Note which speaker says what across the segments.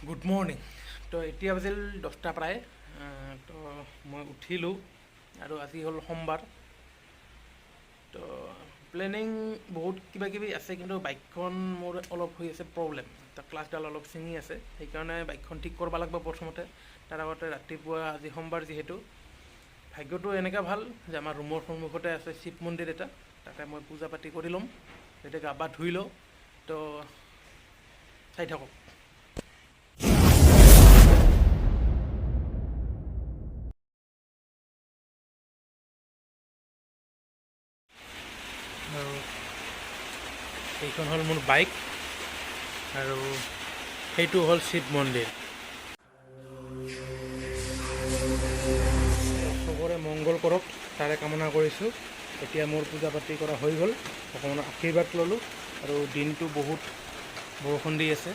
Speaker 1: Good morning. তো এতিয়া বাজিল 10টা প্ৰায়। তো মই উঠিলোঁ আৰু আজি হ'ল সোমবাৰ। তো প্লেনিং বহুত কিবা কিবি আছে, কিন্তু বাইকখন মোৰ অলপ হৈ আছে প্ৰব্লেম। তো ক্লাছডাল অলপ ছিঙি আছে, সেইকাৰণে বাইকখন ঠিক কৰিব লাগিব প্ৰথমতে। তাৰ আগতে ৰাতিপুৱা আজি সোমবাৰ যিহেতু, ভাগ্যটো এনেকুৱা ভাল যে আমাৰ ৰুমৰ সন্মুখতে আছে শিৱ মন্দিৰ এটা। তাতে মই পূজা পাতি কৰি ল'ম, তেতিয়া গা পা ধুই লওঁ। তো চাই থাকক। আৰু এইখন হ'ল মোৰ বাইক, আৰু সেইটো হ'ল শিৱ মন্দিৰ। চবৰে মংগল কৰক, তাৰে কামনা কৰিছোঁ। এতিয়া মোৰ পূজা পাতি কৰা হৈ গ'ল, ভগৱানৰ আশীৰ্বাদ ল'লোঁ। আৰু দিনটো বহুত বৰষুণ দি আছে,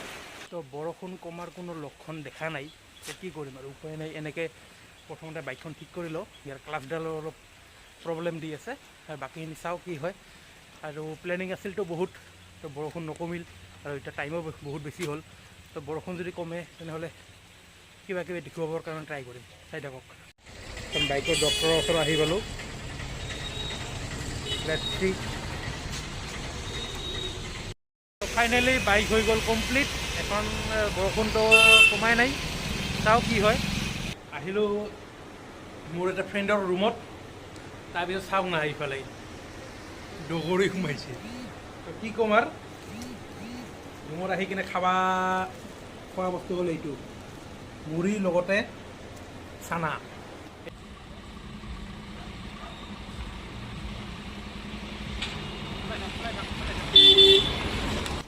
Speaker 1: তো বৰষুণ কমাৰ কোনো লক্ষণ দেখা নাই। তো কি কৰিম আৰু, উপায় নাই। এনেকৈ প্ৰথমতে বাইকখন ঠিক কৰি লওঁ, ইয়াৰ ক্লাছডালৰ অলপ প্ৰব্লেম দি আছে, আৰু বাকীখিনি চাওঁ কি হয়। আৰু প্লেনিং আছিলতো বহুত, তো বৰষুণ নকমিল, আৰু এতিয়া টাইমো বহুত বেছি হ'ল। তো বৰষুণ যদি কমে তেনেহ'লে কিবা কিবি দেখুৱাবৰ কাৰণে ট্ৰাই কৰিম। চাই থাকক। বাইকৰ ডক্টৰৰ ওচৰত আহি পালোঁ। ফাইনেলি বাইক হৈ গ'ল কমপ্লিট। এখন বৰষুণটো কমাই নাই, চাওঁ কি হয়। আহিলোঁ মোৰ এটা ফ্ৰেণ্ডৰ ৰুমত, তাৰপিছত চাওক না ইফালে দগৰি সোমাইছে। তো কি ক'ম আৰু, ৰুমত আহি কিনে খোৱা বস্তু হ'ল এইটো, মুড়িৰ লগতে চানা।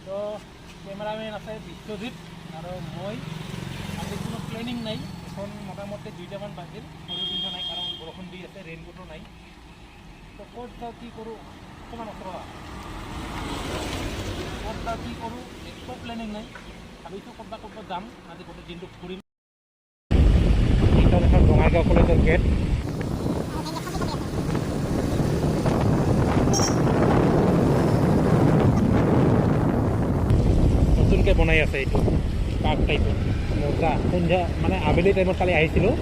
Speaker 1: তো কেমেৰামেন আছে বিশ্বজিৎ, আৰু মই। আজি কোনো প্লেনিং নাই। এখন মোটামুটি 2টামান বাজিল, সৰু পিন্ধা নাই কাৰণ বৰষুণ দি আছে, ৰেইনকোটো নাই। তো ক'ত যাওঁ কি কৰোঁ, অকণমান ওচৰত ক'ত যাওঁ কি কৰোঁ একো প্লেনিং নাই। ভাবিছোঁ ক'ৰবাত যাম, আজি গোটেই দিনটো ফুৰিম। এইখন এখন বঙাইগাঁও কলেজৰ গেট। নতুনকৈ বনাই আছে এইটো পাৰ্ক টাইপৰ, মজা। সন্ধিয়া মানে আবেলি টাইমত কালি আহিছিলোঁ,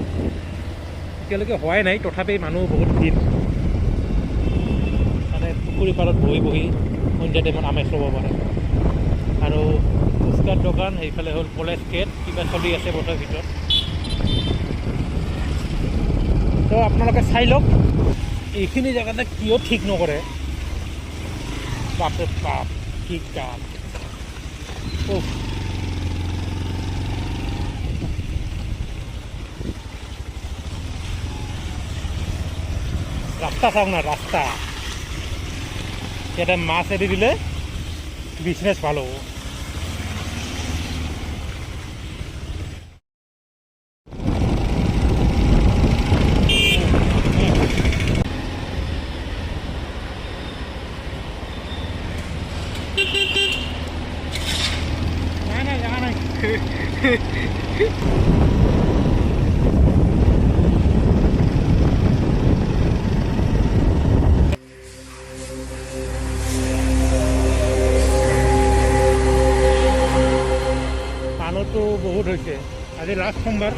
Speaker 1: এতিয়ালৈকে হোৱাই নাই, তথাপি মানুহ বহুত ভিৰ। মানে পুখুৰী পাৰত বহি বহি সন্ধিয়া টাইমত আমেজ ল'ব পাৰে। আৰু ফুচকাৰ দোকান, সেইফালে হ'ল কলেজ গেট, কিবা চলি আছে বোটৰ ভিতৰত। তো আপোনালোকে চাই লওক, এইখিনি জেগাতে কিয় ঠিক নকৰে, বাপৰে বাপ কি কাম। ৰাস্তা চাওক না, ৰাস্তা। ইয়াতে মাছ এৰি দিলে বিজনেছ ভাল হ'ব। নাই নাই জানা নাই। মানুহটো বহুত হৈছে, আজি লাষ্ট সোমবাৰ।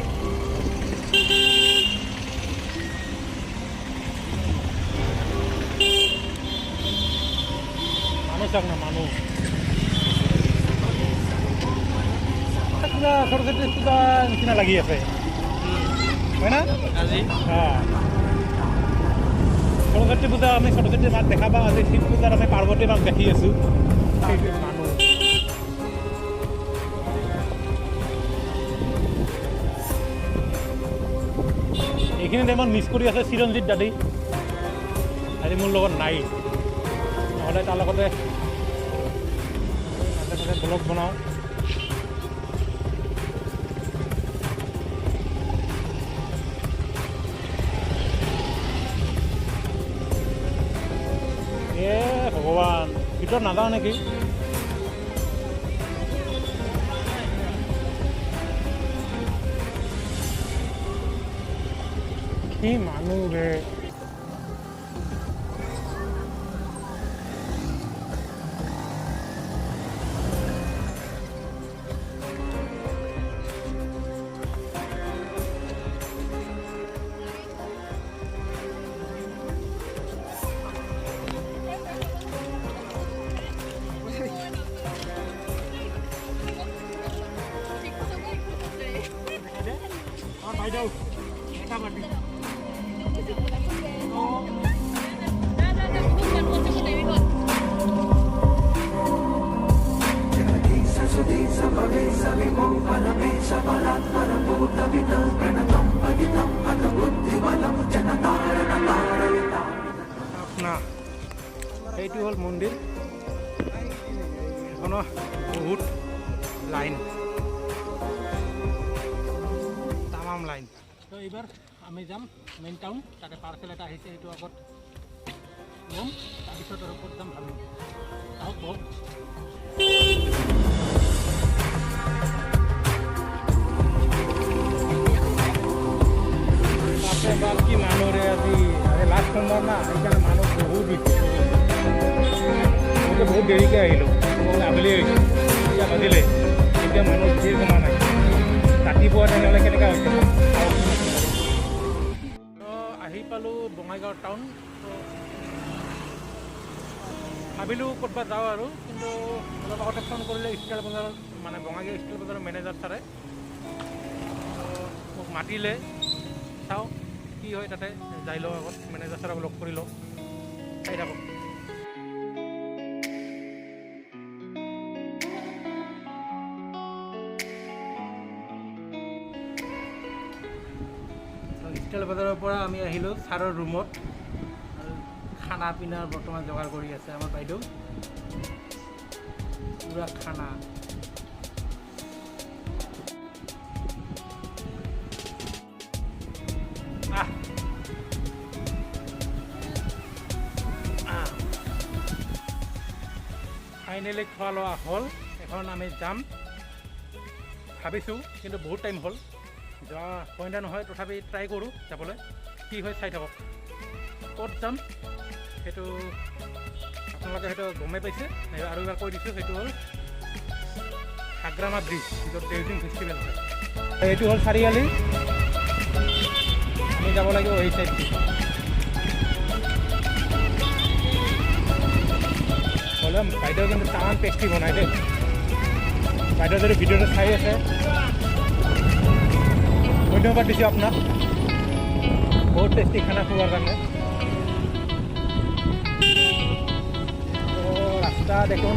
Speaker 1: মানুহ চাওক না, মানুহ। কিবা সৰস্বতী পূজা নিচিনা লাগি আছে, হয় না আজি? সৰস্বতী পূজা আমি সৰস্বতী মাক দেখা পাওঁ, আজি শিৱ পূজাত আমি পাৰ্বতী মাক দেখি আছোঁ। মানুহ এইখিনি টাইমত মিছ কৰি আছে চিৰঞ্জিত দাদি। আজি মোৰ লগত নাই, নহ'লে তাৰ লগতে ব্লগ বনাওঁ। ভগৱান, ভিতৰত নাযাওঁ নেকি? কি মানুহ ৰে। বাইদেউ এটা বাটি এইটো হ'ল মন্দিৰ এখনো বহুত লাইন তামাম লাইন তো এইবাৰ আমি যাম মেইন টাউন তাতে পাৰ্চেল এটা আহিছে সেইটো আগত ল'ম তাৰপিছত আৰু ক'ত যাম ভাবিম আহক বহুত এবাৰ কি মানুহৰে আজি লাষ্ট সোমবাৰ না সেইকাৰণে মানুহ বহুত বেছি বহুত দেৰিকৈ আহিলোঁ আবেলি আহিছোঁ এতিয়া বাজিলে এতিয়া মানুহ ভিৰ জমা নাই ৰাতিপুৱা তেনেহ'লে কেনেকুৱা হৈছে তো আহি পালোঁ বঙাইগাঁও টাউন ভাবিলোঁ ক'ৰবাত যাওঁ আৰু কিন্তু অলপ আগতে ফোন কৰিলে ষ্টাইল বজাৰত মানে বঙাইগাঁও ষ্টাইল বজাৰৰ মেনেজাৰ ছাৰে মোক মাতিলে চাওঁ কি হয় তাতে যাই লওঁ আগত মেনেজাৰ ছাৰক লগ কৰি লওঁ চাই থাকক ষ্টাইল বজাৰৰ পৰা আমি আহিলোঁ ছাৰৰ ৰুমত আৰু খানা পিনাৰ বৰ্তমান যোগাৰ কৰি আছে আমাৰ বাইদেউ পুৰা খানা ফাইনেলি খোৱা লোৱা হ'ল এখন আমি যাম ভাবিছোঁ কিন্তু বহুত টাইম হ'ল যোৱা হয় না নহয় তথাপি ট্ৰাই কৰোঁ যাবলৈ কি হয় চাই থাকক ক'ত যাম সেইটো আপোনালোকে হয়তো গমেই পাইছে আৰু এবাৰ কৈ দিছোঁ সেইটো হ'ল হাগ্ৰামা ব্ৰিজ য'ত ডেউজিং ফেষ্টিভেল হয় এইটো হ'ল চাৰিআলি আমি যাব লাগিব এই চাইডটো হ'লে বাইদেউ কিন্তু টান টেষ্টি বনাই দেই বাইদেউ যদি ভিডিঅ'টো চাই আছে ধন্যবাদ দিছোঁ আপোনাক বহুত টেষ্টি খানা খোৱাৰ কাৰণে ৰাস্তা দেখোন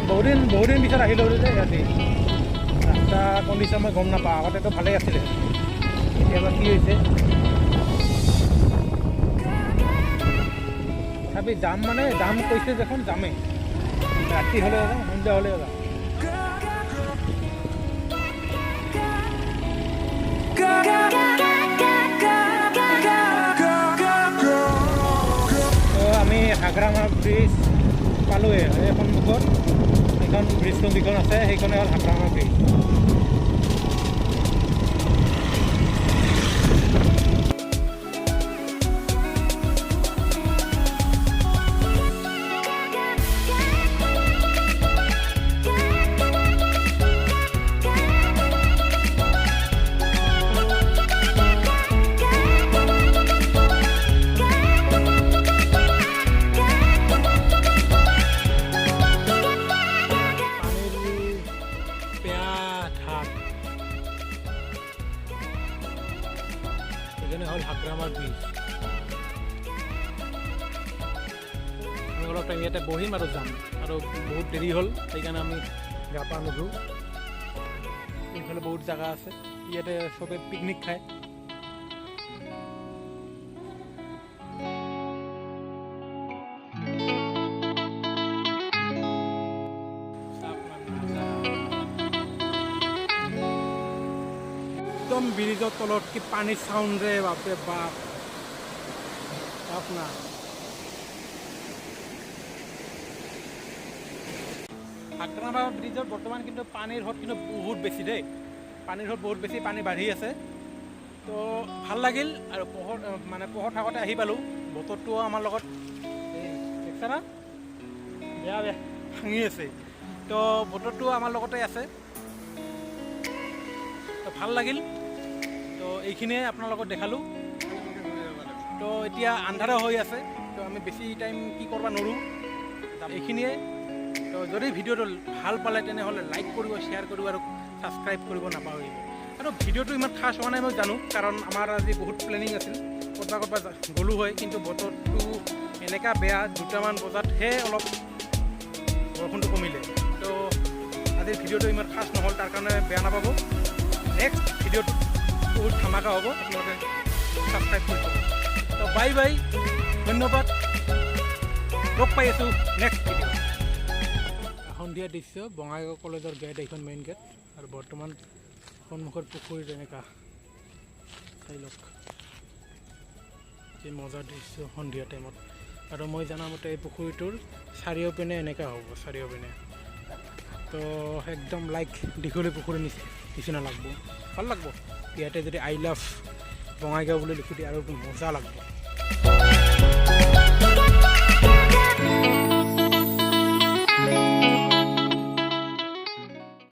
Speaker 1: বহুদিন পিছত আহিলোঁ যে ইয়াতে ৰাস্তা কণ্ডিশ্যন মই গম নাপাওঁ আগতেতো ভালেই আছিলে কেতিয়াবা কি হৈছে তথাপি যাম মানে যাম কৈছে দেখোন যামেই ৰাতি হ'লেও যাম সন্ধিয়া হ'লেও যাম আমি হাগ্ৰামা ব্ৰিজ পালোঁৱে এই সন্মুখত এইখন ব্ৰিজখন যিখন আছে সেইখনে হ'ল হাগ্ৰামা ব্ৰিজ এখানে হল হাগ্ৰামা ব্ৰিজ আমি অলপ টাইম ইয়াতে বহিম আৰু যাম আৰু বহুত দেৰি হ'ল সেইকাৰণে আমি গা পা নুধো এইফালে বহুত জেগা আছে ইয়াতে চবে পিকনিক খায় একদম ব্ৰিজৰ তলত কি পানীৰ চাউণ্ড ৰে বাপৰে বাপ আপোনাৰ হাগ্ৰামা ব্ৰিজৰ বৰ্তমান কিন্তু পানীৰ হত কিন্তু বহুত বেছি দেই পানীৰ হত বহুত বেছি পানী বাঢ়ি আছে তো ভাল লাগিল আৰু পোহৰ থাকতে আহি পালোঁ বতৰটোও আমাৰ লগত দেখছা না বেয়া ভাঙি আছে তো বতৰটো আমাৰ লগতে আছে তো ভাল লাগিল তো এইখিনিয়ে আপোনাৰ লগত দেখালোঁ তো এতিয়া আন্ধাৰা হৈ আছে তো আমি বেছি টাইম কি কৰিব নোৱাৰোঁ এইখিনিয়ে তো যদি ভিডিঅ'টো ভাল পালে তেনেহ'লে লাইক কৰিব শ্বেয়াৰ কৰিব আৰু ছাবস্ক্ৰাইব কৰিব নাপাহৰিব আৰু ভিডিঅ'টো ইমান খাছ হোৱা নাই মই জানো, কাৰণ আমাৰ আজি বহুত প্লেনিং আছিল, ক'ৰবাত গ'লোঁ হয়, কিন্তু বতৰটো এনেকুৱা বেয়া, 2টামান বজাতহে অলপ বৰষুণটো কমিলে। তো আজিৰ ভিডিঅ'টো ইমান খাছ নহ'ল, তাৰ কাৰণে বেয়া নাপাব। নেক্সট ভিডিঅ'টো বহুত ধামাকা হ'ব, আপোনালোকে ছাবস্ক্ৰাইব কৰি থ'ব। তো বাই বাই, ধন্যবাদ, লগ পাই আছোঁ নেক্সট ভিডিঅ'। সন্ধিয়া দৃশ্য, বঙাইগাঁও কলেজৰ গেট, এইখন মেইন গেট, আৰু বৰ্তমান সন্মুখৰ পুখুৰীত এনেকুৱা চাই লওক, যে মজাৰ দৃশ্য সন্ধিয়া টাইমত। আৰু মই জনামতে এই পুখুৰীটোৰ চাৰিওপিনে এনেকুৱা হ'ব, চাৰিওপিনে তো একদম লাইক দীঘলী পুখুৰী নিচিনা লাগব, ভাল লাগব। ইয়াতে যদি আই লাভ বঙাইগাঁও বুলি লিখি দিয়ে আৰু মজা লাগব।